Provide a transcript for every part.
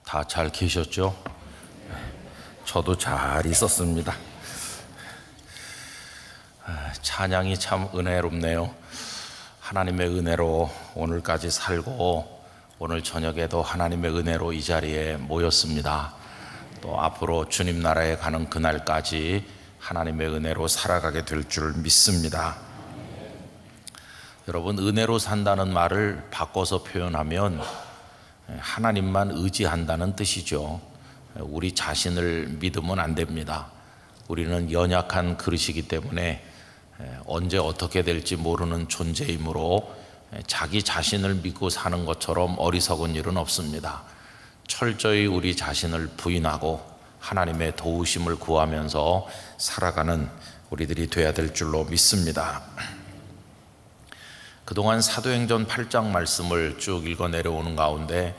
다 잘 계셨죠? 저도 잘 있었습니다. 찬양이 참 은혜롭네요. 하나님의 은혜로 오늘까지 살고 오늘 저녁에도 하나님의 은혜로 이 자리에 모였습니다. 또 앞으로 주님 나라에 가는 그날까지 하나님의 은혜로 살아가게 될 줄 믿습니다. 여러분, 은혜로 산다는 말을 바꿔서 표현하면 하나님만 의지한다는 뜻이죠. 우리 자신을 믿으면 안 됩니다. 우리는 연약한 그릇이기 때문에 언제 어떻게 될지 모르는 존재이므로 자기 자신을 믿고 사는 것처럼 어리석은 일은 없습니다. 철저히 우리 자신을 부인하고 하나님의 도우심을 구하면서 살아가는 우리들이 되어야 될 줄로 믿습니다. 그동안 사도행전 8장 말씀을 쭉 읽어 내려오는 가운데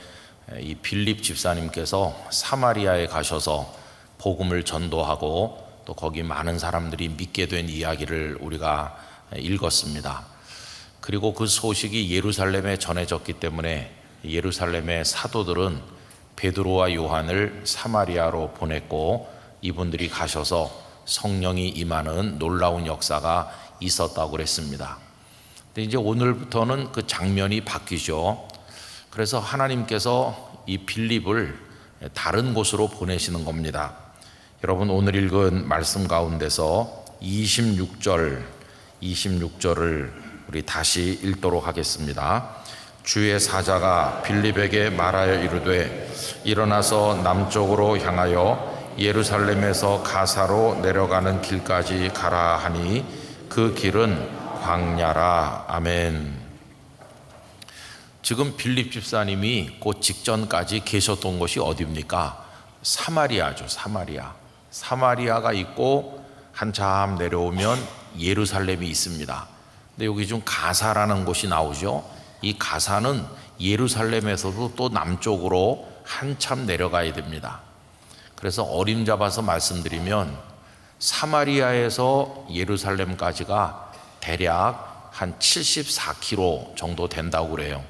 이 빌립 집사님께서 사마리아에 가셔서 복음을 전도하고 또 거기 많은 사람들이 믿게 된 이야기를 우리가 읽었습니다. 그리고 그 소식이 예루살렘에 전해졌기 때문에 예루살렘의 사도들은 베드로와 요한을 사마리아로 보냈고 이분들이 가셔서 성령이 임하는 놀라운 역사가 있었다고 그랬습니다. 근데 이제 오늘부터는 그 장면이 바뀌죠. 그래서 하나님께서 이 빌립을 다른 곳으로 보내시는 겁니다. 여러분, 오늘 읽은 말씀 가운데서 26절을 우리 다시 읽도록 하겠습니다. 주의 사자가 빌립에게 말하여 이르되 일어나서 남쪽으로 향하여 예루살렘에서 가사로 내려가는 길까지 가라 하니 그 길은 광야라. 아멘. 지금 빌립 집사님이 그 직전까지 계셨던 곳이 어디입니까? 사마리아죠. 사마리아가 있고 한참 내려오면 예루살렘이 있습니다. 근데 여기 좀 가사라는 곳이 나오죠. 이 가사는 예루살렘에서도 또 남쪽으로 한참 내려가야 됩니다. 그래서 어림잡아서 말씀드리면 사마리아에서 예루살렘까지가 대략 한 74km 정도 된다고 그래요.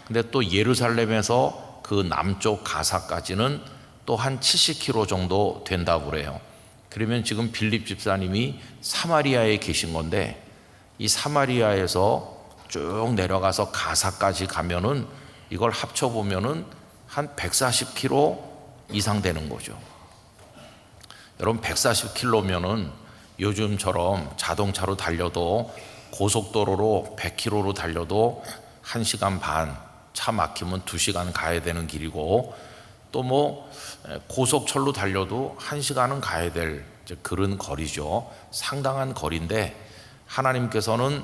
근데 또 예루살렘에서 그 남쪽 가사까지는 또 한 70km 정도 된다고 그래요. 그러면 지금 빌립 집사님이 사마리아에 계신 건데 이 사마리아에서 쭉 내려가서 가사까지 가면은 이걸 합쳐보면은 한 140km 이상 되는 거죠. 여러분, 140km면은 요즘처럼 자동차로 달려도 고속도로로 100km로 달려도 1시간 반, 차 막히면 2시간 가야 되는 길이고 또 뭐 고속철로 달려도 1시간은 가야 될 그런 거리죠. 상당한 거리인데 하나님께서는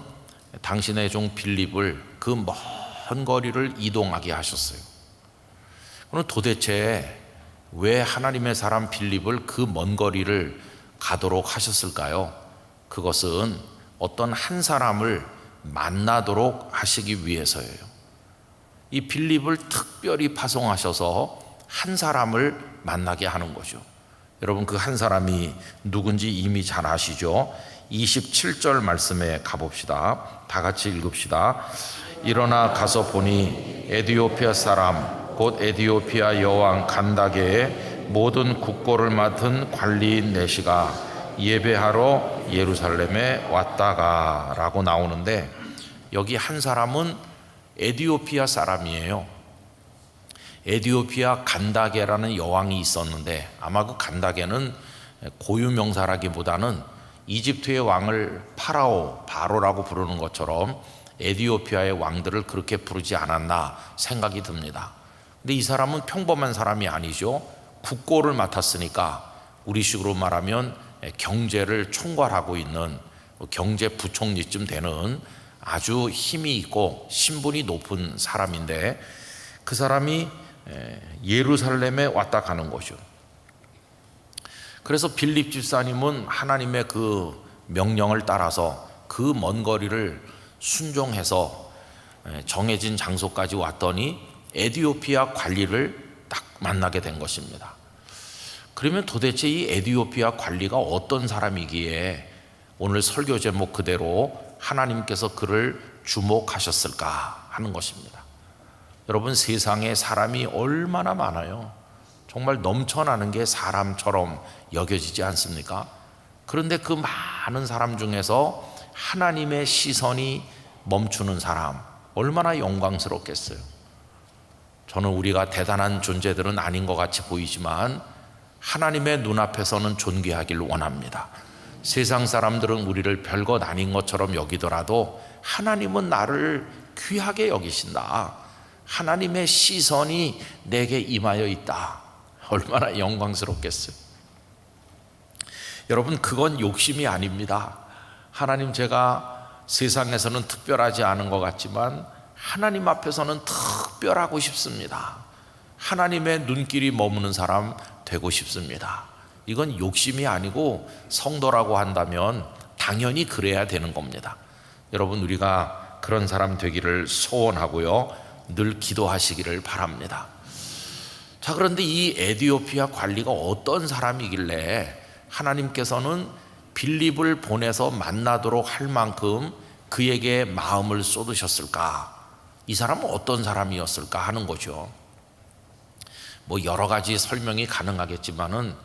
당신의 종 빌립을 그 먼 거리를 이동하게 하셨어요. 그럼 도대체 왜 하나님의 사람 빌립을 그 먼 거리를 가도록 하셨을까요? 그것은 어떤 한 사람을 만나도록 하시기 위해서예요. 이 빌립을 특별히 파송하셔서 한 사람을 만나게 하는 거죠. 여러분, 그 한 사람이 누군지 이미 잘 아시죠? 27절 말씀에 가봅시다. 다 같이 읽읍시다. 일어나 가서 보니 에디오피아 사람 곧 에디오피아 여왕 간다게의 모든 국고를 맡은 관리인 내시가 예배하러 예루살렘에 왔다가 라고 나오는데 여기 한 사람은 에디오피아 사람이에요. 에디오피아 간다게라는 여왕이 있었는데 아마 그 간다게는 고유명사라기보다는 이집트의 왕을 바로라고 부르는 것처럼 에디오피아의 왕들을 그렇게 부르지 않았나 생각이 듭니다. 근데 이 사람은 평범한 사람이 아니죠. 국고를 맡았으니까 우리식으로 말하면 경제를 총괄하고 있는 경제부총리쯤 되는 아주 힘이 있고 신분이 높은 사람인데 그 사람이 예루살렘에 왔다 가는 거죠. 그래서 빌립 집사님은 하나님의 그 명령을 따라서 그 먼 거리를 순종해서 정해진 장소까지 왔더니 에디오피아 관리를 딱 만나게 된 것입니다. 그러면 도대체 이 에디오피아 관리가 어떤 사람이기에 오늘 설교 제목 그대로 하나님께서 그를 주목하셨을까 하는 것입니다. 여러분, 세상에 사람이 얼마나 많아요. 정말 넘쳐나는 게 사람처럼 여겨지지 않습니까? 그런데 그 많은 사람 중에서 하나님의 시선이 멈추는 사람, 얼마나 영광스럽겠어요. 저는 우리가 대단한 존재들은 아닌 것 같이 보이지만 하나님의 눈앞에서는 존귀하길 원합니다. 세상 사람들은 우리를 별것 아닌 것처럼 여기더라도 하나님은 나를 귀하게 여기신다. 하나님의 시선이 내게 임하여 있다. 얼마나 영광스럽겠어요. 여러분, 그건 욕심이 아닙니다. 하나님, 제가 세상에서는 특별하지 않은 것 같지만 하나님 앞에서는 특별하고 싶습니다. 하나님의 눈길이 머무는 사람 되고 싶습니다. 이건 욕심이 아니고 성도라고 한다면 당연히 그래야 되는 겁니다. 여러분, 우리가 그런 사람 되기를 소원하고요, 늘 기도하시기를 바랍니다. 자, 그런데 이 에디오피아 관리가 어떤 사람이길래 하나님께서는 빌립을 보내서 만나도록 할 만큼 그에게 마음을 쏟으셨을까? 이 사람은 어떤 사람이었을까 하는 거죠. 뭐 여러 가지 설명이 가능하겠지만은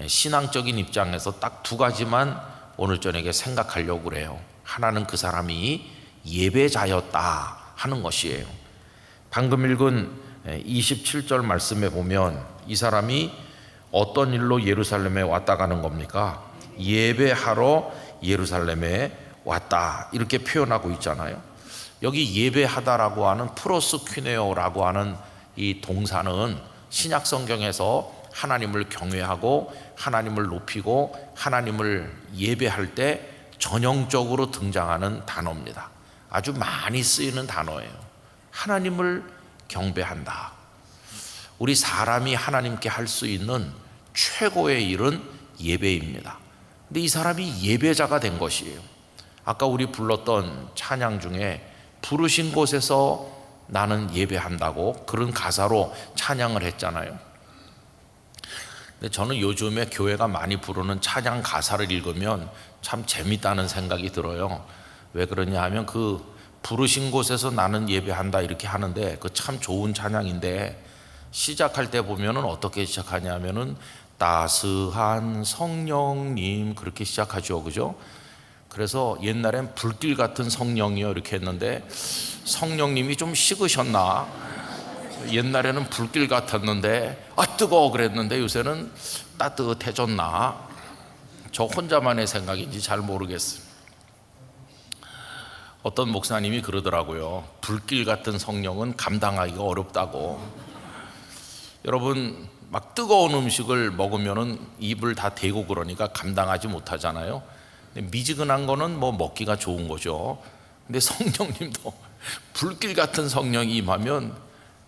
신앙적인 입장에서 딱 두 가지만 오늘 저녁에 생각하려고 그래요. 하나는 그 사람이 예배자였다 하는 것이에요. 방금 읽은 27절 말씀에 보면 이 사람이 어떤 일로 예루살렘에 왔다 가는 겁니까? 예배하러 예루살렘에 왔다, 이렇게 표현하고 있잖아요. 여기 예배하다라고 하는 프로스퀴네오라고 하는 이 동사는 신약 성경에서 하나님을 경외하고 하나님을 높이고 하나님을 예배할 때 전형적으로 등장하는 단어입니다. 아주 많이 쓰이는 단어예요. 하나님을 경배한다. 우리 사람이 하나님께 할 수 있는 최고의 일은 예배입니다. 근데 이 사람이 예배자가 된 것이에요. 아까 우리 불렀던 찬양 중에 부르신 곳에서 나는 예배한다고 그런 가사로 찬양을 했잖아요. 근데 저는 요즘에 교회가 많이 부르는 찬양 가사를 읽으면 참 재밌다는 생각이 들어요. 왜 그러냐 하면 그 부르신 곳에서 나는 예배한다 이렇게 하는데 그 참 좋은 찬양인데 시작할 때 보면은 어떻게 시작하냐면은 따스한 성령님 그렇게 시작하죠, 그죠? 그래서 옛날엔 불길 같은 성령이요 이렇게 했는데 성령님이 좀 식으셨나? 옛날에는 불길 같았는데 뜨거워 그랬는데 요새는 따뜻해졌나? 저 혼자만의 생각인지 잘 모르겠어요. 어떤 목사님이 그러더라고요. 불길 같은 성령은 감당하기가 어렵다고. 여러분, 막 뜨거운 음식을 먹으면은 입을 다 대고 그러니까 감당하지 못하잖아요. 미지근한 거는 뭐 먹기가 좋은 거죠. 근데 성령님도 불길 같은 성령이 임하면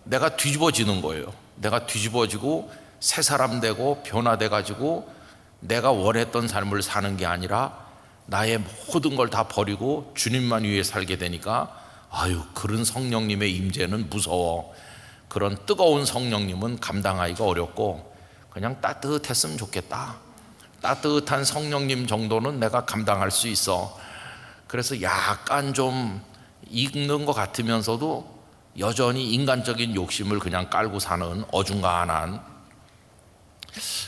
내가 뒤집어지는 거예요. 내가 뒤집어지고 새 사람 되고 변화돼 가지고 내가 원했던 삶을 사는 게 아니라 나의 모든 걸 다 버리고 주님만 위해 살게 되니까 그런 성령님의 임재는 무서워. 그런 뜨거운 성령님은 감당하기가 어렵고 그냥 따뜻했으면 좋겠다. 따뜻한 성령님 정도는 내가 감당할 수 있어. 그래서 약간 좀 익는 것 같으면서도 여전히 인간적인 욕심을 그냥 깔고 사는 어중간한.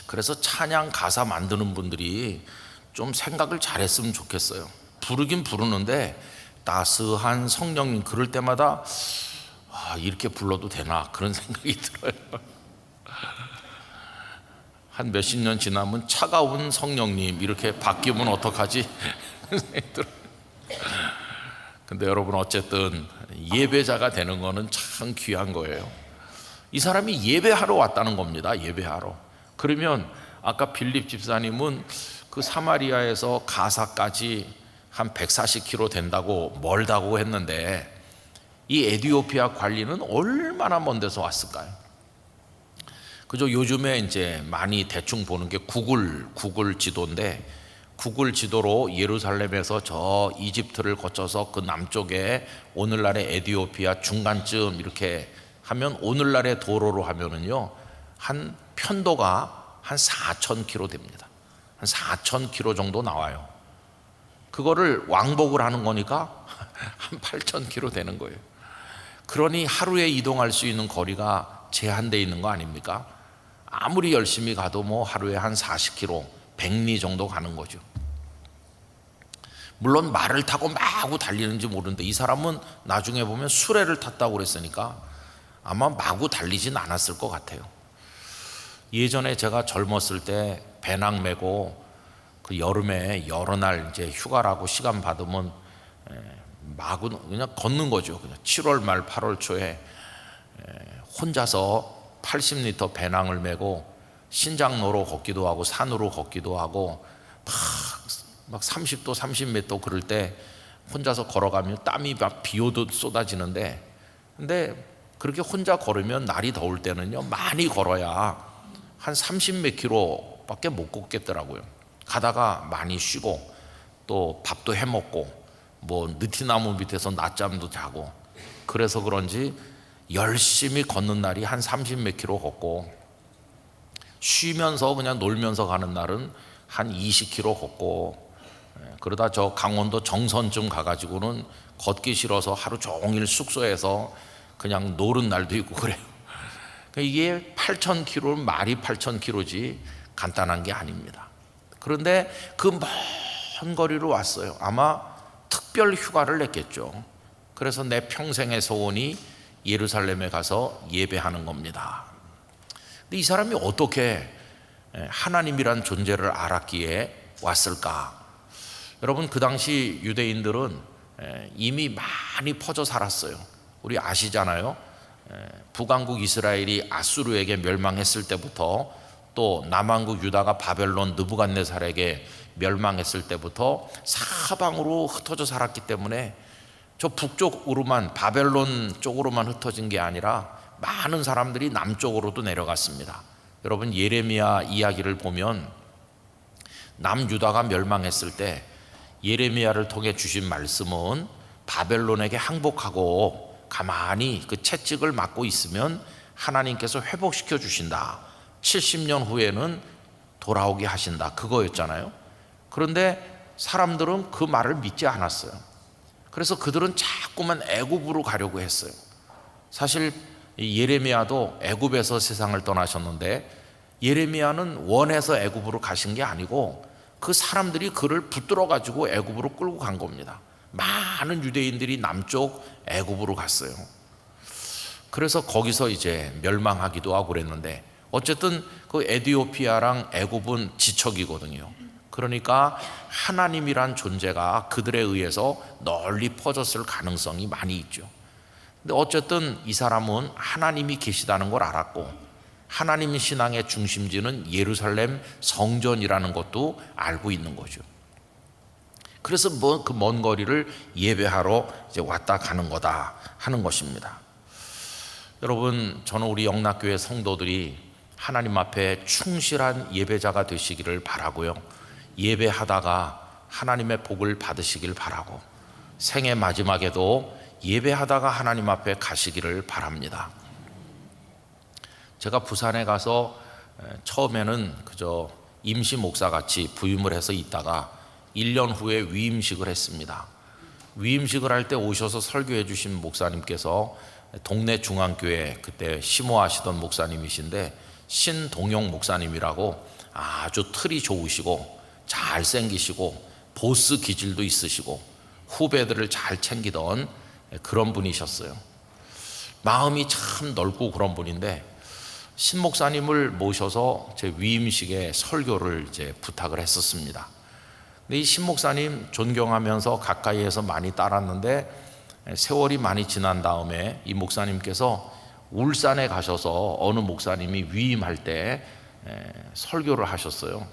그래서 찬양 가사 만드는 분들이 좀 생각을 잘했으면 좋겠어요. 부르긴 부르는데 따스한 성령님 그럴 때마다 이렇게 불러도 되나 그런 생각이 들어요. 한 몇십 년 지나면 차가운 성령님 이렇게 바뀌면 어떡하지? 근데 여러분, 어쨌든 예배자가 되는 거는 참 귀한 거예요. 이 사람이 예배하러 왔다는 겁니다. 예배하러. 그러면 아까 빌립 집사님은 그 사마리아에서 가사까지 한 140km 된다고 멀다고 했는데 이 에디오피아 관리는 얼마나 먼 데서 왔을까요? 그죠? 요즘에 이제 많이 대충 보는 게 구글 지도인데 구글 지도로 예루살렘에서 저 이집트를 거쳐서 그 남쪽에 오늘날의 에디오피아 중간쯤 이렇게 하면 오늘날의 도로로 하면은요 한 편도가 한 4,000km 됩니다. 한 4,000km 정도 나와요. 그거를 왕복을 하는 거니까 한 8,000km 되는 거예요. 그러니 하루에 이동할 수 있는 거리가 제한되어 있는 거 아닙니까? 아무리 열심히 가도 뭐 하루에 한 40km, 100리 정도 가는 거죠. 물론 말을 타고 마구 달리는지 모르는데 이 사람은 나중에 보면 수레를 탔다고 그랬으니까 아마 마구 달리진 않았을 것 같아요. 예전에 제가 젊었을 때 배낭 메고 그 여름에 여러 날 이제 휴가라고 시간 받으면 마구 그냥 걷는 거죠. 그냥 7월 말 8월 초에 혼자서 80리터 배낭을 메고 신장로로 걷기도 하고 산으로 걷기도 하고 막 30도 30m 그럴 때 혼자서 걸어가면 땀이 막 비 오듯 쏟아지는데, 근데 그렇게 혼자 걸으면 날이 더울 때는요 많이 걸어야 한 30 몇 킬로밖에 못 걷겠더라고요. 가다가 많이 쉬고 또 밥도 해 먹고 뭐 느티나무 밑에서 낮잠도 자고, 그래서 그런지 열심히 걷는 날이 한 30 몇 킬로 걷고, 쉬면서 그냥 놀면서 가는 날은 한 20 킬로 걷고, 그러다 저 강원도 정선쯤 가가지고는 걷기 싫어서 하루 종일 숙소에서 그냥 노는 날도 있고 그래요. 이게 8,000km, 말이 8,000km지 간단한 게 아닙니다. 그런데 그 먼 거리로 왔어요. 아마 특별 휴가를 냈겠죠. 그래서 내 평생의 소원이 예루살렘에 가서 예배하는 겁니다. 근데 이 사람이 어떻게 하나님이란 존재를 알았기에 왔을까? 여러분, 그 당시 유대인들은 이미 많이 퍼져 살았어요. 우리 아시잖아요. 북왕국 이스라엘이 아수르에게 멸망했을 때부터, 또 남왕국 유다가 바벨론 느부갓네살에게 멸망했을 때부터 사방으로 흩어져 살았기 때문에 저 북쪽으로만, 바벨론 쪽으로만 흩어진 게 아니라 많은 사람들이 남쪽으로도 내려갔습니다. 여러분, 예레미야 이야기를 보면 남유다가 멸망했을 때 예레미야를 통해 주신 말씀은 바벨론에게 항복하고 가만히 그 채찍을 맞고 있으면 하나님께서 회복시켜 주신다, 70년 후에는 돌아오게 하신다, 그거였잖아요. 그런데 사람들은 그 말을 믿지 않았어요. 그래서 그들은 자꾸만 애굽으로 가려고 했어요. 사실 예레미야도 애굽에서 세상을 떠나셨는데 예레미야는 원해서 애굽으로 가신 게 아니고 그 사람들이 그를 붙들어 가지고 애굽으로 끌고 간 겁니다. 많은 유대인들이 남쪽 애굽으로 갔어요. 그래서 거기서 이제 멸망하기도 하고 그랬는데, 어쨌든 그 에디오피아랑 애굽은 지척이거든요. 그러니까 하나님이란 존재가 그들에 의해서 널리 퍼졌을 가능성이 많이 있죠. 근데 어쨌든 이 사람은 하나님이 계시다는 걸 알았고, 하나님 신앙의 중심지는 예루살렘 성전이라는 것도 알고 있는 거죠. 그래서 그 먼 거리를 예배하러 이제 왔다 가는 거다 하는 것입니다. 여러분, 저는 우리 영락교회 성도들이 하나님 앞에 충실한 예배자가 되시기를 바라고요. 예배하다가 하나님의 복을 받으시길 바라고, 생애 마지막에도 예배하다가 하나님 앞에 가시기를 바랍니다. 제가 부산에 가서 처음에는 그저 임시 목사같이 부임을 해서 있다가 1년 후에 위임식을 했습니다. 위임식을 할 때 오셔서 설교해 주신 목사님께서 동네 중앙교회 그때 심호하시던 목사님이신데 신동용 목사님이라고 아주 틀이 좋으시고 잘생기시고 보스 기질도 있으시고 후배들을 잘 챙기던 그런 분이셨어요. 마음이 참 넓고 그런 분인데 신 목사님을 모셔서 제 위임식에 설교를 이제 부탁을 했었습니다. 근데 이 신 목사님 존경하면서 가까이에서 많이 따랐는데 세월이 많이 지난 다음에 이 목사님께서 울산에 가셔서 어느 목사님이 위임할 때 설교를 하셨어요.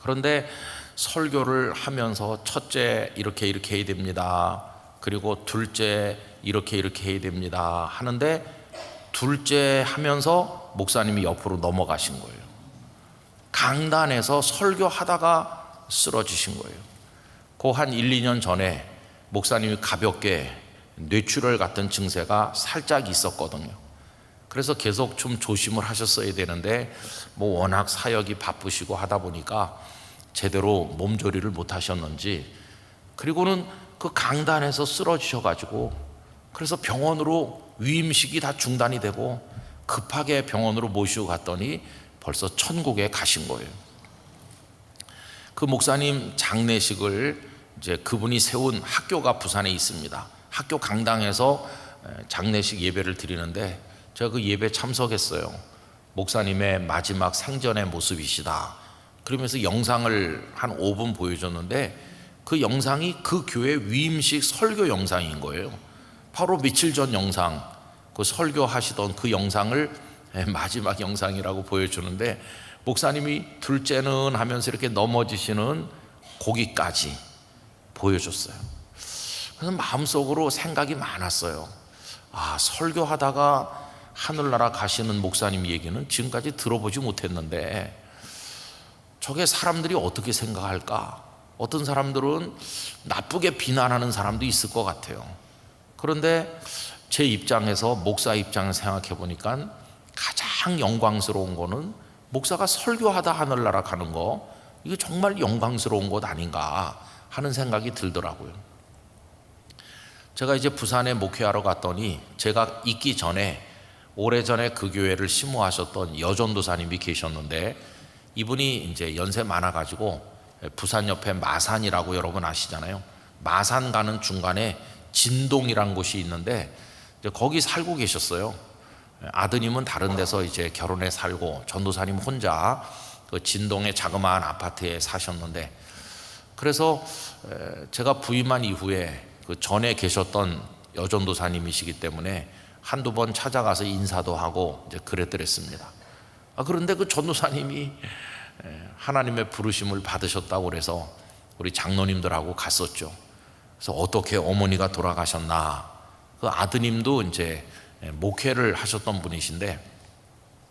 그런데 설교를 하면서 첫째 이렇게 해야 됩니다, 그리고 둘째 이렇게 해야 됩니다 하는데, 둘째 하면서 목사님이 옆으로 넘어가신 거예요. 강단에서 설교하다가 쓰러지신 거예요. 그 한 1, 2년 전에 목사님이 가볍게 뇌출혈 같은 증세가 살짝 있었거든요. 그래서 계속 좀 조심을 하셨어야 되는데 뭐 워낙 사역이 바쁘시고 하다 보니까 제대로 몸조리를 못 하셨는지, 그리고는 그 강단에서 쓰러지셔 가지고 그래서 병원으로 위임식이 다 중단이 되고 급하게 병원으로 모시고 갔더니 벌써 천국에 가신 거예요. 그 목사님 장례식을 이제 그분이 세운 학교가 부산에 있습니다. 학교 강당에서 장례식 예배를 드리는데 제가 그 예배 참석했어요. 목사님의 마지막 생전의 모습이시다. 그러면서 영상을 한 5분 보여줬는데 그 영상이 그 교회 위임식 설교 영상인 거예요. 바로 며칠 전 영상, 그 설교하시던 그 영상을 마지막 영상이라고 보여주는데 목사님이 둘째는 하면서 이렇게 넘어지시는 고기까지 보여줬어요. 그래서 마음속으로 생각이 많았어요. 아, 설교하다가 하늘나라 가시는 목사님 얘기는 지금까지 들어보지 못했는데 저게 사람들이 어떻게 생각할까? 어떤 사람들은 나쁘게 비난하는 사람도 있을 것 같아요. 그런데 제 입장에서, 목사 입장에서 생각해 보니까 가장 영광스러운 거는 목사가 설교하다 하늘나라 가는 거, 이거 정말 영광스러운 것 아닌가 하는 생각이 들더라고요. 제가 이제 부산에 목회하러 갔더니 제가 있기 전에 오래전에 그 교회를 심호하셨던 여전도사님이 계셨는데 이분이 이제 연세 많아가지고 부산 옆에 마산이라고 여러분 아시잖아요. 마산 가는 중간에 진동이란 곳이 있는데 이제 거기 살고 계셨어요. 아드님은 다른 데서 이제 결혼해 살고 전도사님 혼자 그 진동의 자그마한 아파트에 사셨는데, 그래서 제가 부임한 이후에 그 전에 계셨던 여전도사님이시기 때문에 한두 번 찾아가서 인사도 하고 이제 그랬더랬습니다. 그런데 그 전도사님이 하나님의 부르심을 받으셨다고 그래서 우리 장로님들하고 갔었죠. 그래서 어떻게 어머니가 돌아가셨나, 그 아드님도 이제 목회를 하셨던 분이신데,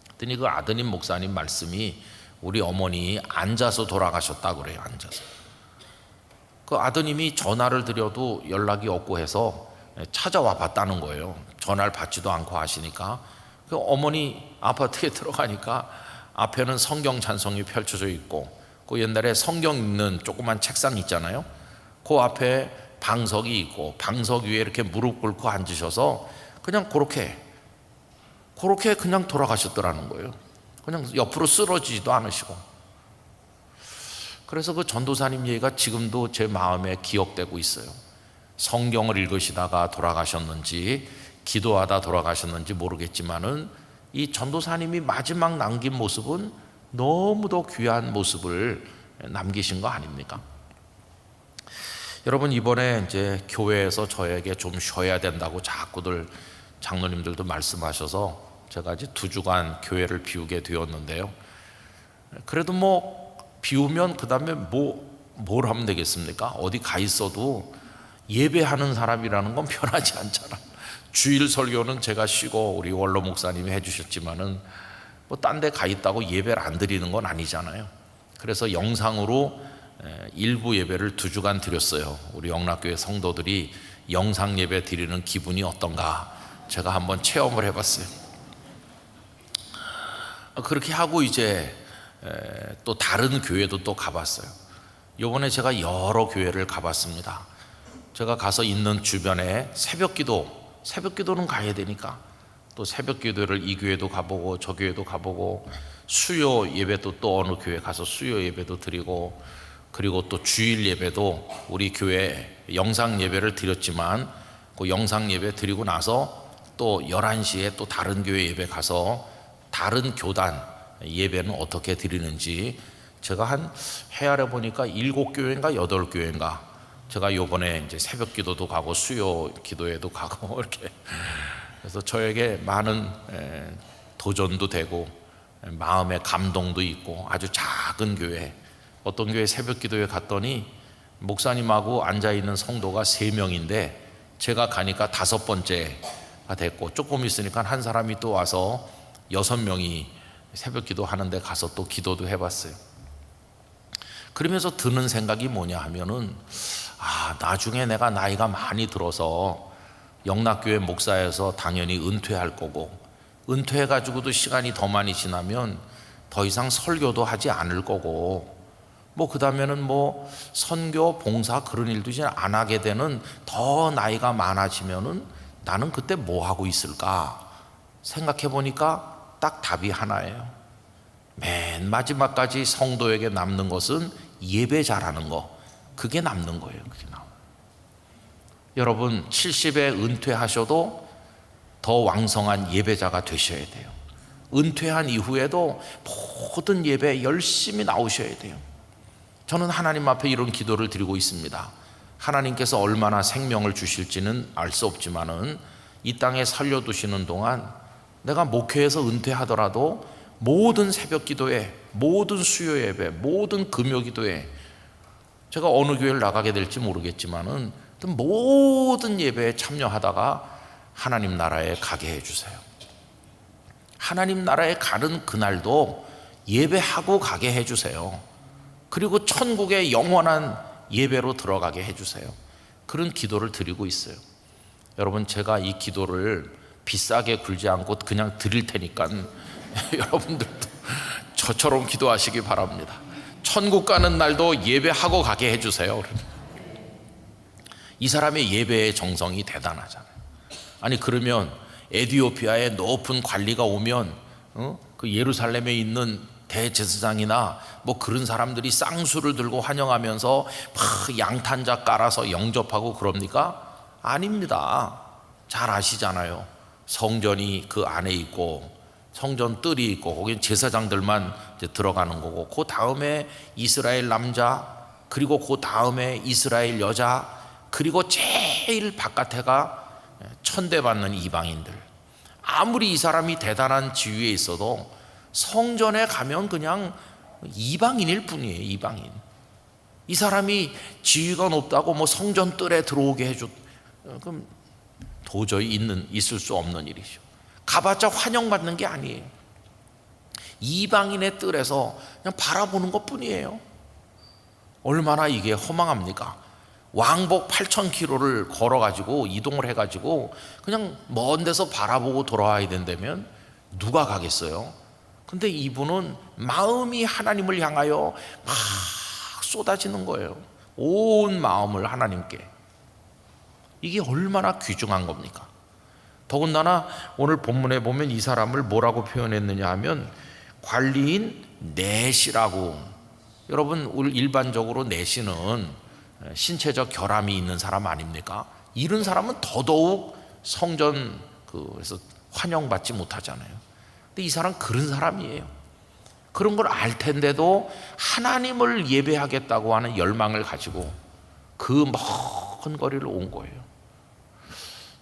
그랬더니 그 아드님 목사님 말씀이 우리 어머니 앉아서 돌아가셨다고 그래요. 앉아서. 그 아드님이 전화를 드려도 연락이 없고 해서 찾아와 봤다는 거예요. 전화를 받지도 않고 하시니까. 그 어머니 아파트에 들어가니까 앞에는 성경 찬송이 펼쳐져 있고, 그 옛날에 성경 읽는 조그만 책상 있잖아요. 그 앞에 방석이 있고, 방석 위에 이렇게 무릎 꿇고 앉으셔서 그냥 그렇게 그냥 돌아가셨더라는 거예요. 그냥 옆으로 쓰러지지도 않으시고. 그래서 그 전도사님 얘기가 지금도 제 마음에 기억되고 있어요. 성경을 읽으시다가 돌아가셨는지 기도하다 돌아가셨는지 모르겠지만은 이 전도사님이 마지막 남긴 모습은 너무도 귀한 모습을 남기신 거 아닙니까? 여러분, 이번에 이제 교회에서 저에게 좀 쉬어야 된다고 자꾸들 장로님들도 말씀하셔서 제가 이제 2주간 교회를 비우게 되었는데요. 그래도 뭐 비우면 그 다음에 뭘 하면 되겠습니까? 어디 가 있어도 예배하는 사람이라는 건 변하지 않잖아. 주일 설교는 제가 쉬고 우리 원로 목사님이 해주셨지만은 뭐 딴 데 가 있다고 예배를 안 드리는 건 아니잖아요. 그래서 영상으로 일부 예배를 2주간 드렸어요. 우리 영락교회 성도들이 영상 예배 드리는 기분이 어떤가 제가 한번 체험을 해봤어요. 그렇게 하고 이제 또 다른 교회도 또 가봤어요. 이번에 제가 여러 교회를 가봤습니다. 제가 가서 있는 주변에 새벽기도는 가야 되니까 또 새벽기도를 이 교회도 가보고 저 교회도 가보고, 수요 예배도 또 어느 교회 가서 수요 예배도 드리고, 그리고 또 주일 예배도 우리 교회 영상 예배를 드렸지만 그 영상 예배 드리고 나서 또 11시에 또 다른 교회 예배 가서 다른 교단 예배는 어떻게 드리는지 제가 한 헤아려 보니까 7교회인가 8교회인가 제가 요번에 이제 새벽 기도도 가고 수요 기도회도 가고 이렇게, 그래서 저에게 많은 도전도 되고 마음의 감동도 있고 아주 작은 교회, 어떤 교회 새벽 기도회 갔더니 목사님하고 앉아있는 성도가 3명인데 제가 가니까 5번째가 됐고, 조금 있으니까 한 사람이 또 와서 6명이 새벽 기도 하는데 가서 또 기도도 해봤어요. 그러면서 드는 생각이 뭐냐 하면은, 나중에 내가 나이가 많이 들어서 영락교회 목사에서 당연히 은퇴할 거고, 은퇴해가지고도 시간이 더 많이 지나면 더 이상 설교도 하지 않을 거고, 그 다음에는 선교, 봉사 그런 일도 이제 안 하게 되는, 더 나이가 많아지면은 나는 그때 뭐 하고 있을까 생각해 보니까 딱 답이 하나예요. 맨 마지막까지 성도에게 남는 것은 예배 잘하는 거, 그게 남는 거예요. 그게 남아요. 여러분 70에 은퇴하셔도 더 왕성한 예배자가 되셔야 돼요. 은퇴한 이후에도 모든 예배 열심히 나오셔야 돼요. 저는 하나님 앞에 이런 기도를 드리고 있습니다. 하나님께서 얼마나 생명을 주실지는 알 수 없지만은 이 땅에 살려두시는 동안 내가 목회에서 은퇴하더라도 모든 새벽 기도에, 모든 수요 예배, 모든 금요 기도에, 제가 어느 교회를 나가게 될지 모르겠지만은 모든 예배에 참여하다가 하나님 나라에 가게 해주세요. 하나님 나라에 가는 그날도 예배하고 가게 해주세요. 그리고 천국의 영원한 예배로 들어가게 해주세요. 그런 기도를 드리고 있어요. 여러분, 제가 이 기도를 비싸게 굴지 않고 그냥 드릴 테니까 여러분들도 저처럼 기도하시기 바랍니다. 천국 가는 날도 예배하고 가게 해주세요. 이 사람의 예배의 정성이 대단하잖아요. 아니, 그러면 에티오피아의 높은 관리가 오면 그 예루살렘에 있는 대제사장이나 뭐 그런 사람들이 쌍수를 들고 환영하면서 막 양탄자 깔아서 영접하고 그럽니까? 아닙니다. 잘 아시잖아요. 성전이 그 안에 있고 성전 뜰이 있고 거기 제사장들만 이제 들어가는 거고, 그 다음에 이스라엘 남자, 그리고 그 다음에 이스라엘 여자, 그리고 제일 바깥에가 천대받는 이방인들. 아무리 이 사람이 대단한 지위에 있어도 성전에 가면 그냥 이방인일 뿐이에요. 이방인. 이 사람이 지위가 높다고 뭐 성전 뜰에 들어오게 해줘, 그럼 도저히 있을 수 없는 일이죠. 가봤자 환영받는 게 아니에요. 이방인의 뜰에서 그냥 바라보는 것 뿐이에요. 얼마나 이게 허망합니까? 왕복 8,000km를 걸어가지고 이동을 해가지고 그냥 먼 데서 바라보고 돌아와야 된다면 누가 가겠어요? 근데 이분은 마음이 하나님을 향하여 막 쏟아지는 거예요. 온 마음을 하나님께. 이게 얼마나 귀중한 겁니까? 더군다나 오늘 본문에 보면 이 사람을 뭐라고 표현했느냐 하면 관리인 넷이라고. 여러분, 우리 일반적으로 넷이는 신체적 결함이 있는 사람 아닙니까? 이런 사람은 더더욱 성전 그래서 환영받지 못하잖아요. 근데 이 사람 그런 사람이에요. 그런 걸 알 텐데도 하나님을 예배하겠다고 하는 열망을 가지고 그 먼 거리를 온 거예요.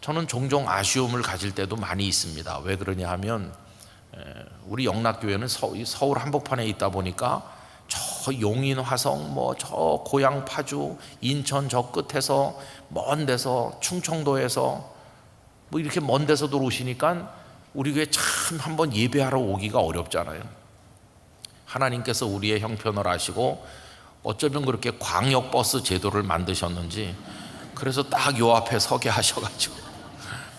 저는 종종 아쉬움을 가질 때도 많이 있습니다. 왜 그러냐 하면 우리 영락교회는 서울 한복판에 있다 보니까 저 용인 화성 뭐 저 고양 파주 인천 저 끝에서 먼 데서 충청도에서 뭐 이렇게 먼 데서도 오시니까 우리 교회 참 한번 예배하러 오기가 어렵잖아요. 하나님께서 우리의 형편을 아시고 어쩌면 그렇게 광역버스 제도를 만드셨는지 그래서 딱 요 앞에 서게 하셔가지고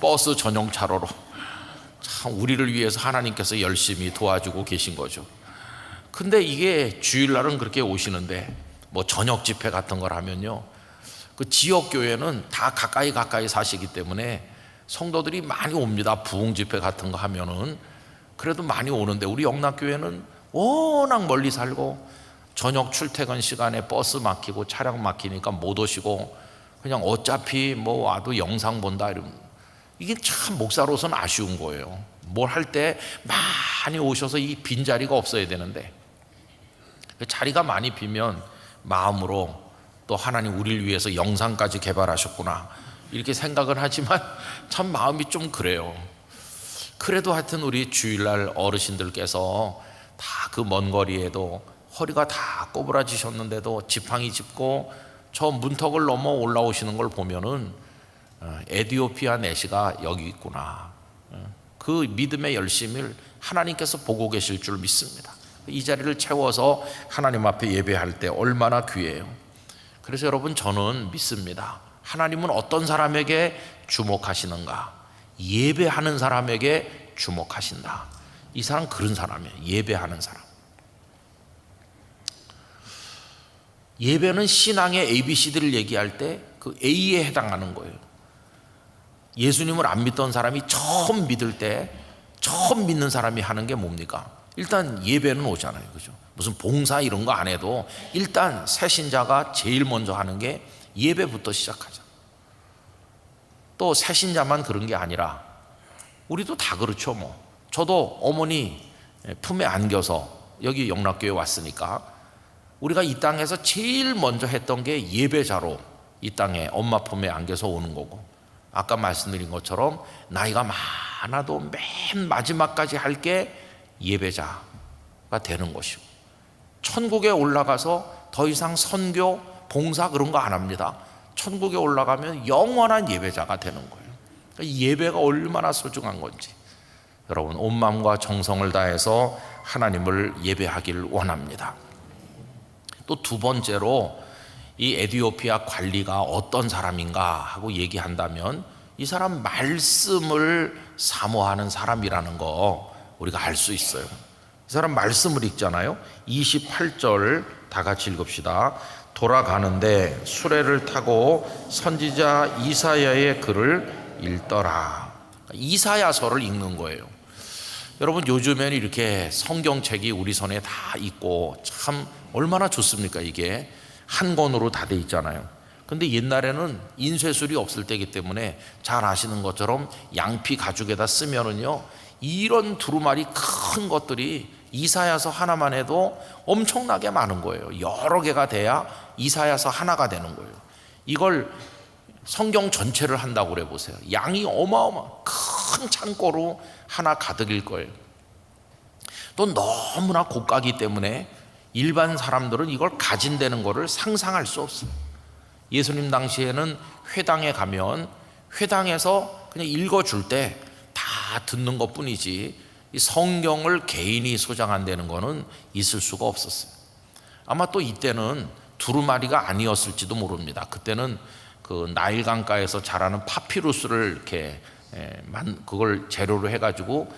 버스 전용 차로로 참 우리를 위해서 하나님께서 열심히 도와주고 계신 거죠. 근데 이게 주일날은 그렇게 오시는데 뭐 저녁 집회 같은 걸 하면요, 그 지역 교회는 다 가까이 사시기 때문에 성도들이 많이 옵니다. 부흥 집회 같은 거 하면은 그래도 많이 오는데 우리 영락교회는 워낙 멀리 살고 저녁 출퇴근 시간에 버스 막히고 차량 막히니까 못 오시고 그냥 어차피 뭐 와도 영상 본다 이러면 이게 참 목사로서는 아쉬운 거예요. 뭘 할 때 많이 오셔서 이 빈자리가 없어야 되는데 자리가 많이 비면 마음으로 또 하나님 우리를 위해서 영상까지 개발하셨구나 이렇게 생각은 하지만 참 마음이 좀 그래요. 그래도 하여튼 우리 주일날 어르신들께서 다 그 먼 거리에도 허리가 다 꼬부라지셨는데도 지팡이 짚고 저 문턱을 넘어 올라오시는 걸 보면은 에티오피아 내시가 여기 있구나, 그 믿음의 열심을 하나님께서 보고 계실 줄 믿습니다. 이 자리를 채워서 하나님 앞에 예배할 때 얼마나 귀해요. 그래서 여러분, 저는 믿습니다. 하나님은 어떤 사람에게 주목하시는가? 예배하는 사람에게 주목하신다. 이 사람 그런 사람이에요. 예배하는 사람. 예배는 신앙의 ABCD를 얘기할 때 그 A에 해당하는 거예요. 예수님을 안 믿던 사람이 처음 믿을 때 처음 믿는 사람이 하는 게 뭡니까? 일단 예배는 오잖아요. 그죠? 무슨 봉사 이런 거 안 해도 일단 새신자가 제일 먼저 하는 게 예배부터 시작하자. 또 새신자만 그런 게 아니라 우리도 다 그렇죠. 뭐 저도 어머니 품에 안겨서 여기 영락교회 왔으니까 우리가 이 땅에서 제일 먼저 했던 게 예배자로 이 땅에 엄마 품에 안겨서 오는 거고, 아까 말씀드린 것처럼 나이가 많아도 맨 마지막까지 할 게 예배자가 되는 것이고, 천국에 올라가서 더 이상 선교, 봉사 그런 거 안 합니다. 천국에 올라가면 영원한 예배자가 되는 거예요. 그러니까 이 예배가 얼마나 소중한 건지 여러분 온 마음과 정성을 다해서 하나님을 예배하기를 원합니다. 또 두 번째로 이 에티오피아 관리가 어떤 사람인가 하고 얘기한다면 이 사람 말씀을 사모하는 사람이라는 거 우리가 알 수 있어요. 이 사람 말씀을 읽잖아요. 28절 다 같이 읽읍시다. 돌아가는데 수레를 타고 선지자 이사야의 글을 읽더라. 이사야서를 읽는 거예요. 여러분 요즘에는 이렇게 성경책이 우리 손에 다 있고 참 얼마나 좋습니까? 이게 한 권으로 다 돼 있잖아요. 근데 옛날에는 인쇄술이 없을 때이기 때문에 잘 아시는 것처럼 양피 가죽에다 쓰면은요 이런 두루마리 큰 것들이 이사야서 하나만 해도 엄청나게 많은 거예요. 여러 개가 돼야 이사야서 하나가 되는 거예요. 이걸 성경 전체를 한다고 그래 보세요. 양이 큰 창고로 하나 가득일 거예요. 또 너무나 고가기 때문에 일반 사람들은 이걸 가진다는 것을 상상할 수 없어요. 예수님 당시에는 회당에 가면 회당에서 그냥 읽어줄 때 다 듣는 것 뿐이지 이 성경을 개인이 소장한다는 거는 있을 수가 없었어요. 아마 또 이때는 두루마리가 아니었을지도 모릅니다. 그때는 그 나일 강가에서 자라는 파피루스를 이렇게 그걸 재료로 해가지고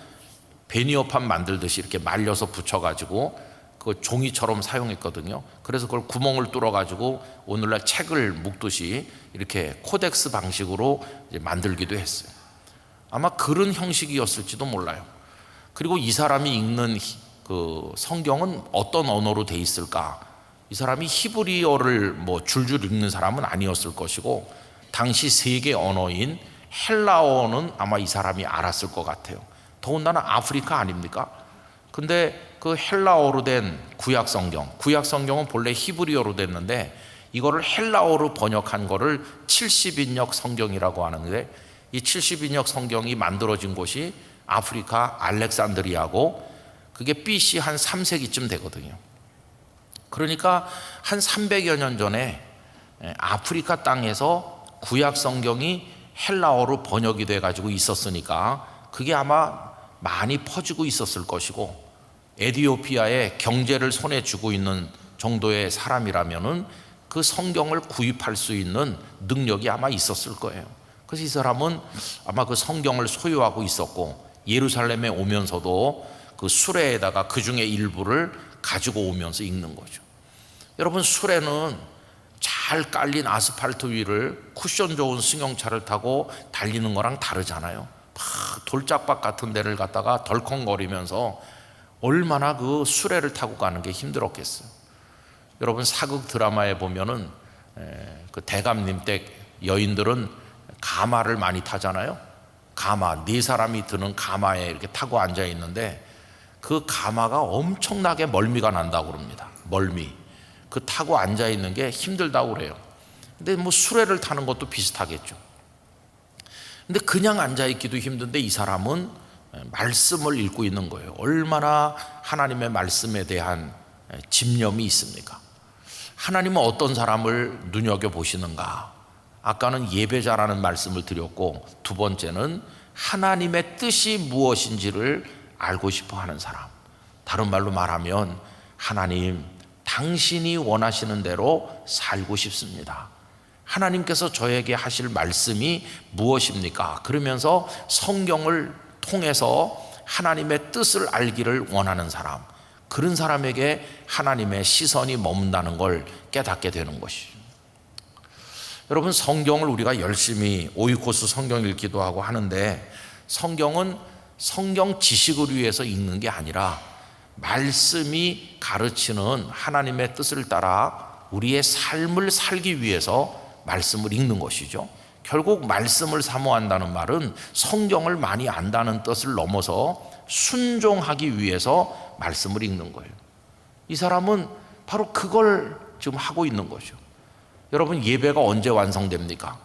베니어판 만들듯이 이렇게 말려서 붙여가지고 그 종이처럼 사용했거든요. 그래서 그걸 구멍을 뚫어가지고 오늘날 책을 묶듯이 이렇게 코덱스 방식으로 이제 만들기도 했어요. 아마 그런 형식이었을지도 몰라요. 그리고 이 사람이 읽는 그 성경은 어떤 언어로 돼 있을까? 이 사람이 히브리어를 뭐 줄줄 읽는 사람은 아니었을 것이고 당시 세계 언어인 헬라어는 아마 이 사람이 알았을 것 같아요. 더군다나 아프리카 아닙니까? 근데 그 헬라어로 된 구약 성경은 본래 히브리어로 됐는데 이거를 헬라어로 번역한 거를 70인역 성경이라고 하는데 이 70인역 성경이 만들어진 곳이 아프리카 알렉산드리아고 그게 BC 한 3세기쯤 되거든요. 그러니까 한 300여 년 전에 아프리카 땅에서 구약 성경이 헬라어로 번역이 돼 가지고 있었으니까 그게 아마 많이 퍼지고 있었을 것이고 에티오피아의 경제를 손에 쥐고 있는 정도의 사람이라면은 그 성경을 구입할 수 있는 능력이 아마 있었을 거예요. 그래서 이 사람은 아마 그 성경을 소유하고 있었고 예루살렘에 오면서도 그 수레에다가 그 중에 일부를 가지고 오면서 읽는 거죠. 여러분 수레는 잘 깔린 아스팔트 위를 쿠션 좋은 승용차를 타고 달리는 거랑 다르잖아요. 막 돌짝밭 같은 데를 갔다가 덜컹거리면서 얼마나 그 수레를 타고 가는 게 힘들었겠어요. 여러분 사극 드라마에 보면은 그 대감님 댁 여인들은 가마를 많이 타잖아요. 가마, 4사람이 드는 가마에 이렇게 타고 앉아 있는데 그 가마가 엄청나게 멀미가 난다고 그럽니다. 멀미. 그 타고 앉아 있는 게 힘들다고 그래요. 근데 뭐 수레를 타는 것도 비슷하겠죠. 근데 그냥 앉아 있기도 힘든데 이 사람은 말씀을 읽고 있는 거예요. 얼마나 하나님의 말씀에 대한 집념이 있습니까? 하나님은 어떤 사람을 눈여겨보시는가? 아까는 예배자라는 말씀을 드렸고 두 번째는 하나님의 뜻이 무엇인지를 알고 싶어 하는 사람. 다른 말로 말하면 하나님 당신이 원하시는 대로 살고 싶습니다. 하나님께서 저에게 하실 말씀이 무엇입니까? 그러면서 성경을 통해서 하나님의 뜻을 알기를 원하는 사람, 그런 사람에게 하나님의 시선이 머문다는 걸 깨닫게 되는 것이죠. 여러분 성경을 우리가 열심히 오이코스 성경 읽기도 하고 하는데 성경은 성경 지식을 위해서 읽는 게 아니라 말씀이 가르치는 하나님의 뜻을 따라 우리의 삶을 살기 위해서 말씀을 읽는 것이죠. 결국 말씀을 사모한다는 말은 성경을 많이 안다는 뜻을 넘어서 순종하기 위해서 말씀을 읽는 거예요. 이 사람은 바로 그걸 지금 하고 있는 거죠. 여러분, 예배가 언제 완성됩니까?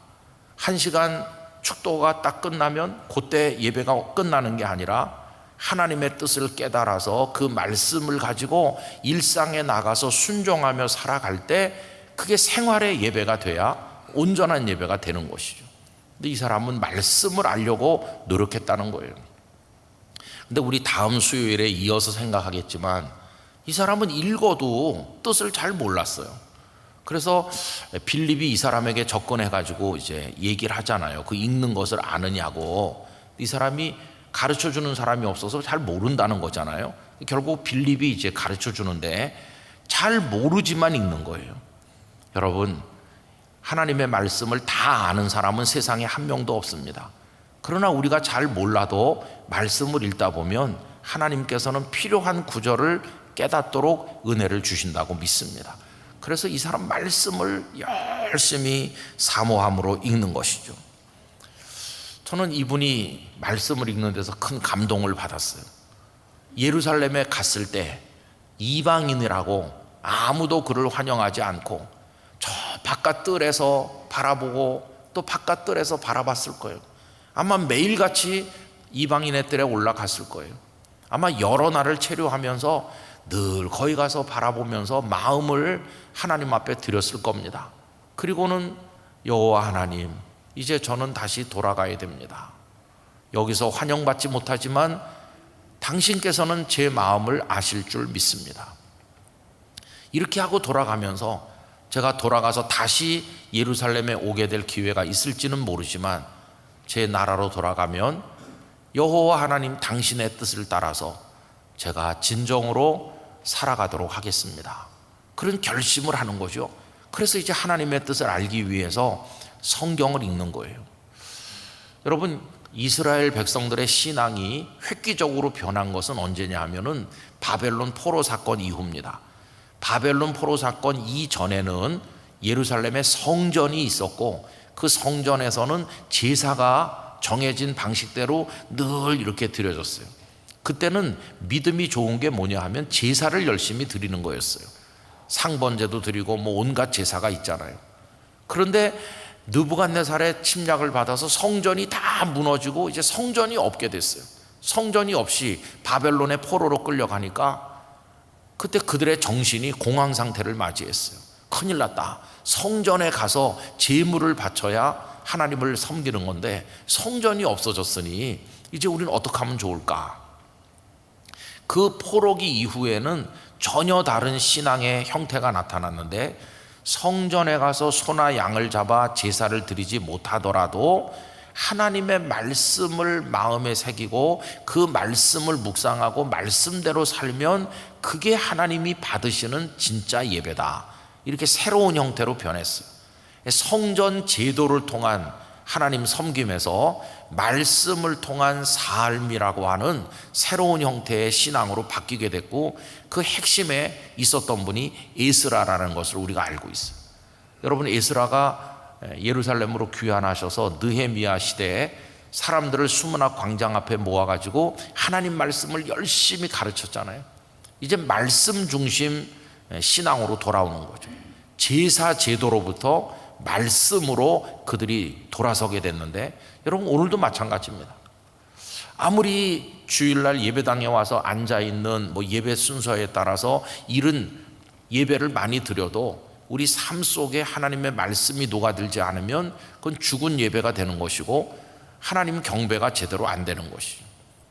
1시간 축도가 딱 끝나면 그때 예배가 끝나는 게 아니라 하나님의 뜻을 깨달아서 그 말씀을 가지고 일상에 나가서 순종하며 살아갈 때 그게 생활의 예배가 돼야 온전한 예배가 되는 것이죠. 근데 이 사람은 말씀을 알려고 노력했다는 거예요. 근데 우리 다음 수요일에 이어서 생각하겠지만 이 사람은 읽어도 뜻을 잘 몰랐어요. 그래서 빌립이 이 사람에게 접근해가지고 이제 얘기를 하잖아요. 그 읽는 것을 아느냐고. 이 사람이 가르쳐 주는 사람이 없어서 잘 모른다는 거잖아요. 결국 빌립이 이제 가르쳐 주는데 잘 모르지만 읽는 거예요. 여러분, 하나님의 말씀을 다 아는 사람은 세상에 한 명도 없습니다. 그러나 우리가 잘 몰라도 말씀을 읽다 보면 하나님께서는 필요한 구절을 깨닫도록 은혜를 주신다고 믿습니다. 그래서 이 사람 말씀을 열심히 사모함으로 읽는 것이죠. 저는 이분이 말씀을 읽는 데서 큰 감동을 받았어요. 예루살렘에 갔을 때 이방인이라고 아무도 그를 환영하지 않고 저 바깥 뜰에서 바라보고 또 바깥 뜰에서 바라봤을 거예요. 아마 매일같이 이방인의 뜰에 올라갔을 거예요. 아마 여러 날을 체류하면서 늘 거기 가서 바라보면서 마음을 하나님 앞에 드렸을 겁니다. 그리고는 여호와 하나님, 이제 저는 다시 돌아가야 됩니다. 여기서 환영받지 못하지만 당신께서는 제 마음을 아실 줄 믿습니다. 이렇게 하고 돌아가면서 제가 돌아가서 다시 예루살렘에 오게 될 기회가 있을지는 모르지만 제 나라로 돌아가면 여호와 하나님 당신의 뜻을 따라서 제가 진정으로 살아가도록 하겠습니다. 그런 결심을 하는 거죠. 그래서 이제 하나님의 뜻을 알기 위해서 성경을 읽는 거예요. 여러분, 이스라엘 백성들의 신앙이 획기적으로 변한 것은 언제냐 하면은 바벨론 포로 사건 이후입니다. 바벨론 포로 사건 이전에는 예루살렘에 성전이 있었고 그 성전에서는 제사가 정해진 방식대로 늘 이렇게 드려졌어요. 그때는 믿음이 좋은 게 뭐냐 하면 제사를 열심히 드리는 거였어요. 상번제도 드리고 뭐 온갖 제사가 있잖아요. 그런데 느부갓네살의 침략을 받아서 성전이 다 무너지고 이제 성전이 없게 됐어요. 성전이 없이 바벨론의 포로로 끌려가니까 그때 그들의 정신이 공황 상태를 맞이했어요. 큰일 났다. 성전에 가서 제물을 바쳐야 하나님을 섬기는 건데 성전이 없어졌으니 이제 우리는 어떻게 하면 좋을까? 그 포로기 이후에는 전혀 다른 신앙의 형태가 나타났는데 성전에 가서 소나 양을 잡아 제사를 드리지 못하더라도 하나님의 말씀을 마음에 새기고 그 말씀을 묵상하고 말씀대로 살면 그게 하나님이 받으시는 진짜 예배다. 이렇게 새로운 형태로 변했어요. 성전 제도를 통한 하나님 섬김에서 말씀을 통한 삶이라고 하는 새로운 형태의 신앙으로 바뀌게 됐고 그 핵심에 있었던 분이 에스라라는 것을 우리가 알고 있어요. 여러분, 에스라가 예루살렘으로 귀환하셔서 느헤미야 시대에 사람들을 수문학 광장 앞에 모아가지고 하나님 말씀을 열심히 가르쳤잖아요. 이제 말씀 중심 신앙으로 돌아오는 거죠. 제사 제도로부터 말씀으로 그들이 돌아서게 됐는데 여러분, 오늘도 마찬가지입니다. 아무리 주일날 예배당에 와서 앉아있는 예배 순서에 따라서 이른 예배를 많이 드려도 우리 삶 속에 하나님의 말씀이 녹아들지 않으면 그건 죽은 예배가 되는 것이고 하나님 경배가 제대로 안 되는 것이죠.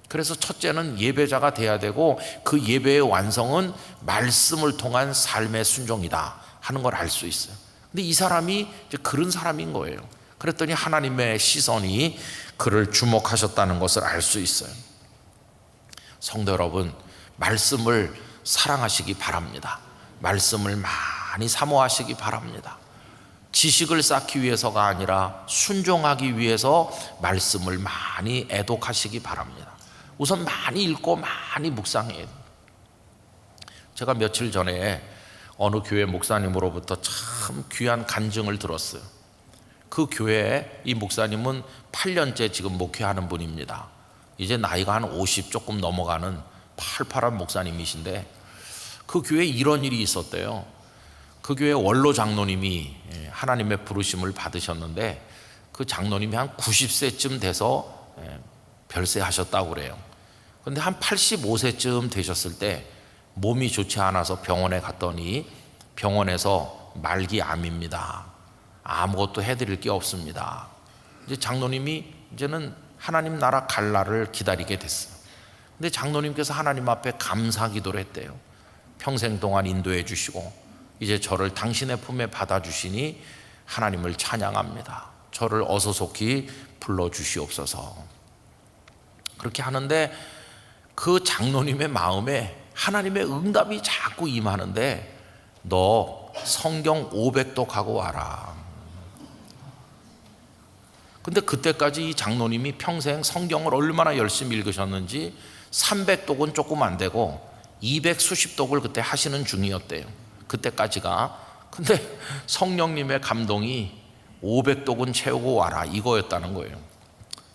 그래서 첫째는 예배자가 돼야 되고 그 예배의 완성은 말씀을 통한 삶의 순종이다 하는 걸 알 수 있어요. 근데 이 사람이 이제 그런 사람인 거예요. 그랬더니 하나님의 시선이 그를 주목하셨다는 것을 알 수 있어요. 성도 여러분, 말씀을 사랑하시기 바랍니다. 말씀을 많이 사모하시기 바랍니다. 지식을 쌓기 위해서가 아니라 순종하기 위해서 말씀을 많이 애독하시기 바랍니다. 우선 많이 읽고 많이 묵상해야 돼요. 제가 며칠 전에 어느 교회 목사님으로부터 참 귀한 간증을 들었어요. 그 교회에 이 목사님은 8년째 지금 목회하는 분입니다. 이제 나이가 한 50 조금 넘어가는 팔팔한 목사님이신데 그 교회에 이런 일이 있었대요. 그 교회 원로 장로님이 하나님의 부르심을 받으셨는데 그 장로님이 한 90세쯤 돼서 별세하셨다고 그래요. 그런데 한 85세쯤 되셨을 때 몸이 좋지 않아서 병원에 갔더니 병원에서 말기암입니다. 아무것도 해드릴 게 없습니다. 이제 장로님이 이제는 하나님 나라 갈 날을 기다리게 됐어요. 근데 장로님께서 하나님 앞에 감사 기도를 했대요. 평생 동안 인도해 주시고 이제 저를 당신의 품에 받아주시니 하나님을 찬양합니다. 저를 어서속히 불러주시옵소서. 그렇게 하는데 그 장로님의 마음에 하나님의 응답이 자꾸 임하는데 너 성경 500독 하고 와라. 근데 그때까지 이 장로님이 평생 성경을 얼마나 열심히 읽으셨는지 300독은 조금 안 되고 200 수십 독을 그때 하시는 중이었대요. 그때까지가. 근데 성령님의 감동이 500독은 채우고 와라 이거였다는 거예요.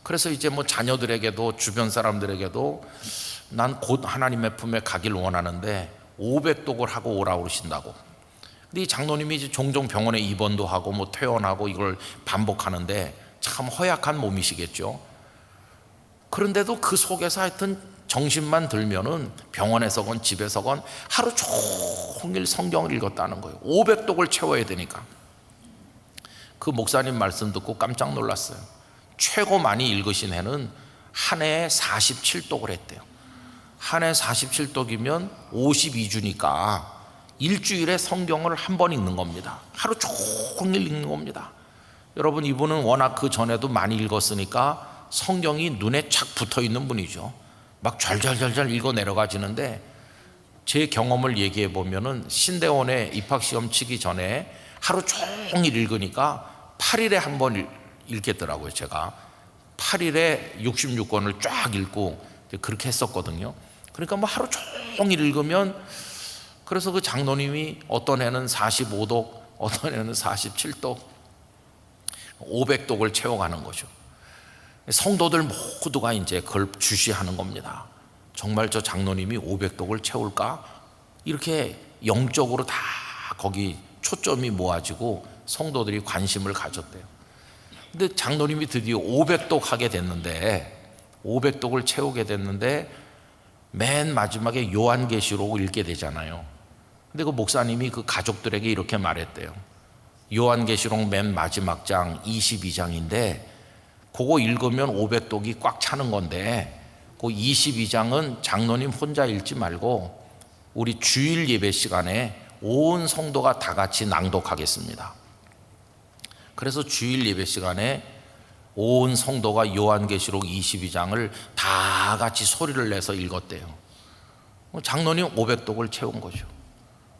그래서 이제 뭐 자녀들에게도 주변 사람들에게도 난 곧 하나님의 품에 가길 원하는데 500독을 하고 오라고 그러신다고. 근데 이 장로님이 이제 종종 병원에 입원도 하고 뭐 퇴원하고 이걸 반복하는데 참 허약한 몸이시겠죠. 그런데도 그 속에서 하여튼 정신만 들면은 병원에서건 집에서건 하루 종일 성경을 읽었다는 거예요. 500독을 채워야 되니까. 그 목사님 말씀 듣고 깜짝 놀랐어요. 최고 많이 읽으신 해는 한 해에 47독을 했대요. 한 해 47독이면 52주니까 일주일에 성경을 한 번 읽는 겁니다. 하루 종일 읽는 겁니다. 여러분, 이분은 워낙 그 전에도 많이 읽었으니까 성경이 눈에 착 붙어 있는 분이죠. 막 잘잘잘잘 읽어 내려가지는데 제 경험을 얘기해 보면은 신대원에 입학시험 치기 전에 하루 종일 읽으니까 8일에 한 번 읽겠더라고요. 제가 8일에 66권을 쫙 읽고 그렇게 했었거든요. 그러니까 뭐 하루 종일 읽으면, 그래서 그 장로님이 어떤 해는 45독, 어떤 해는 47독, 500독을 채워가는 거죠. 성도들 모두가 이제 그걸 주시하는 겁니다. 정말 저 장로님이 500독을 채울까? 이렇게 영적으로 다 거기 초점이 모아지고 성도들이 관심을 가졌대요. 근데 장로님이 드디어 500독 하게 됐는데, 500독을 채우게 됐는데 맨 마지막에 요한계시록을 읽게 되잖아요. 근데 그 목사님이 그 가족들에게 이렇게 말했대요. 요한계시록 맨 마지막 장 22장인데 그거 읽으면 500독이 꽉 차는 건데 그 22장은 장로님 혼자 읽지 말고 우리 주일 예배 시간에 온 성도가 다 같이 낭독하겠습니다. 그래서 주일 예배 시간에 온 성도가 요한계시록 22장을 다 같이 소리를 내서 읽었대요. 장로님 500독을 채운 거죠.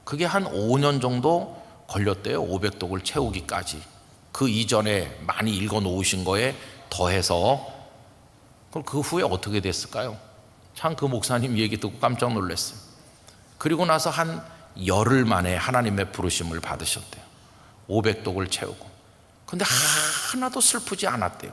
그게 한 5년 정도 걸렸대요. 500독을 채우기까지. 그 이전에 많이 읽어 놓으신 거에 더해서. 그럼 그 후에 어떻게 됐을까요? 참 그 목사님 얘기 듣고 깜짝 놀랐어요. 그리고 나서 한 열흘 만에 하나님의 부르심을 받으셨대요. 500독을 채우고. 근데 하나도 슬프지 않았대요.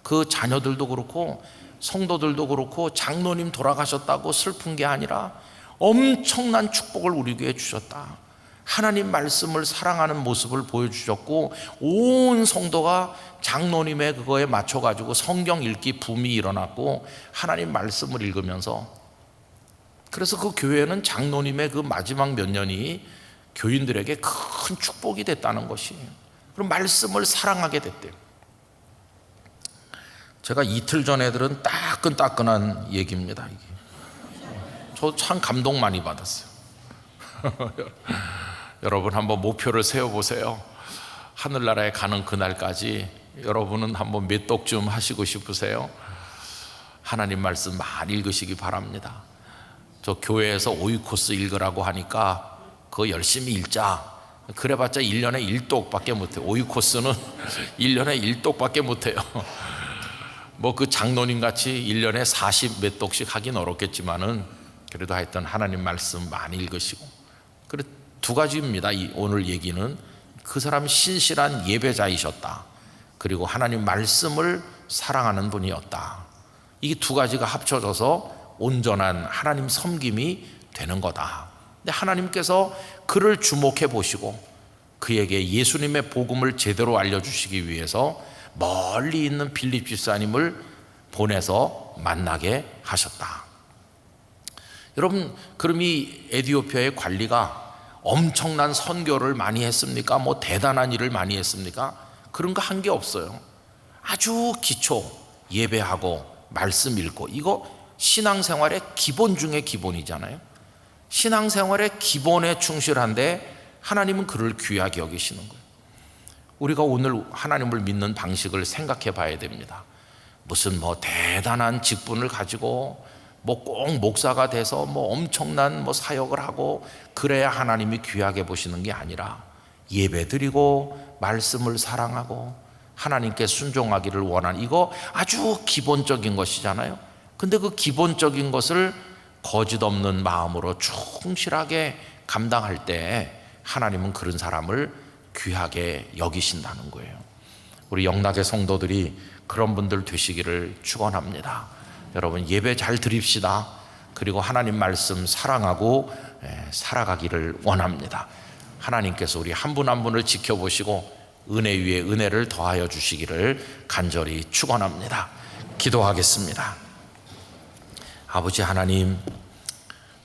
그 자녀들도 그렇고 성도들도 그렇고 장로님 돌아가셨다고 슬픈 게 아니라 엄청난 축복을 우리 교회에 주셨다. 하나님 말씀을 사랑하는 모습을 보여주셨고 온 성도가 장로님의 그거에 맞춰가지고 성경 읽기 붐이 일어났고 하나님 말씀을 읽으면서, 그래서 그 교회는 장로님의 그 마지막 몇 년이 교인들에게 큰 축복이 됐다는 것이에요. 그럼 말씀을 사랑하게 됐대요. 제가 이틀 전에 들은 따끈따끈한 얘기입니다. 이게. 저 참 감동 많이 받았어요. 여러분 한번 목표를 세워보세요. 하늘나라에 가는 그날까지 여러분은 한번 몇 독쯤 하시고 싶으세요? 하나님 말씀 많이 읽으시기 바랍니다. 저 교회에서 오이코스 읽으라고 하니까 그거 열심히 읽자. 그래봤자 1년에 1독밖에 못해요. 오이코스는 1년에 1독밖에 못해요. 뭐 그 장로님 같이 1년에 40 몇 독씩 하긴 어렵겠지만은 그래도 하여튼 하나님 말씀 많이 읽으시고. 그래 두 가지입니다. 오늘 얘기는 그 사람 신실한 예배자이셨다. 그리고 하나님 말씀을 사랑하는 분이었다. 이게 두 가지가 합쳐져서 온전한 하나님 섬김이 되는 거다. 근데 하나님께서 그를 주목해 보시고 그에게 예수님의 복음을 제대로 알려주시기 위해서 멀리 있는 빌립 집사님을 보내서 만나게 하셨다. 여러분, 그럼 이 에티오피아의 관리가 엄청난 선교를 많이 했습니까? 뭐 대단한 일을 많이 했습니까? 그런 거 한 게 없어요. 아주 기초 예배하고 말씀 읽고, 이거 신앙생활의 기본 중에 기본이잖아요. 신앙생활의 기본에 충실한데 하나님은 그를 귀하게 여기시는 거예요. 우리가 오늘 하나님을 믿는 방식을 생각해 봐야 됩니다. 무슨 뭐 대단한 직분을 가지고 뭐 꼭 목사가 돼서 뭐 엄청난 뭐 사역을 하고 그래야 하나님이 귀하게 보시는 게 아니라 예배드리고 말씀을 사랑하고 하나님께 순종하기를 원하는, 이거 아주 기본적인 것이잖아요. 근데 그 기본적인 것을 거짓 없는 마음으로 충실하게 감당할 때 하나님은 그런 사람을 귀하게 여기신다는 거예요. 우리 영락의 성도들이 그런 분들 되시기를 축원합니다. 여러분, 예배 잘 드립시다. 그리고 하나님 말씀 사랑하고 살아가기를 원합니다. 하나님께서 우리 한 분 한 분을 지켜보시고 은혜 위에 은혜를 더하여 주시기를 간절히 축원합니다. 기도하겠습니다. 아버지 하나님,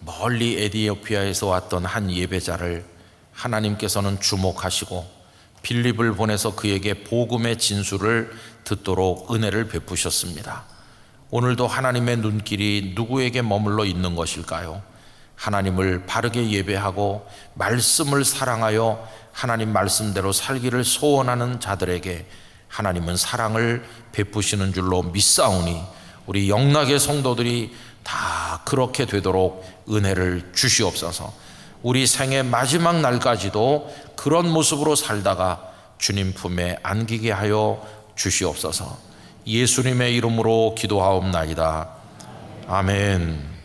멀리 에티오피아에서 왔던 한 예배자를 하나님께서는 주목하시고 빌립을 보내서 그에게 복음의 진술을 듣도록 은혜를 베푸셨습니다. 오늘도 하나님의 눈길이 누구에게 머물러 있는 것일까요? 하나님을 바르게 예배하고 말씀을 사랑하여 하나님 말씀대로 살기를 소원하는 자들에게 하나님은 사랑을 베푸시는 줄로 믿사오니 우리 영락의 성도들이 다 그렇게 되도록 은혜를 주시옵소서. 우리 생의 마지막 날까지도 그런 모습으로 살다가 주님 품에 안기게 하여 주시옵소서. 예수님의 이름으로 기도하옵나이다. 아멘.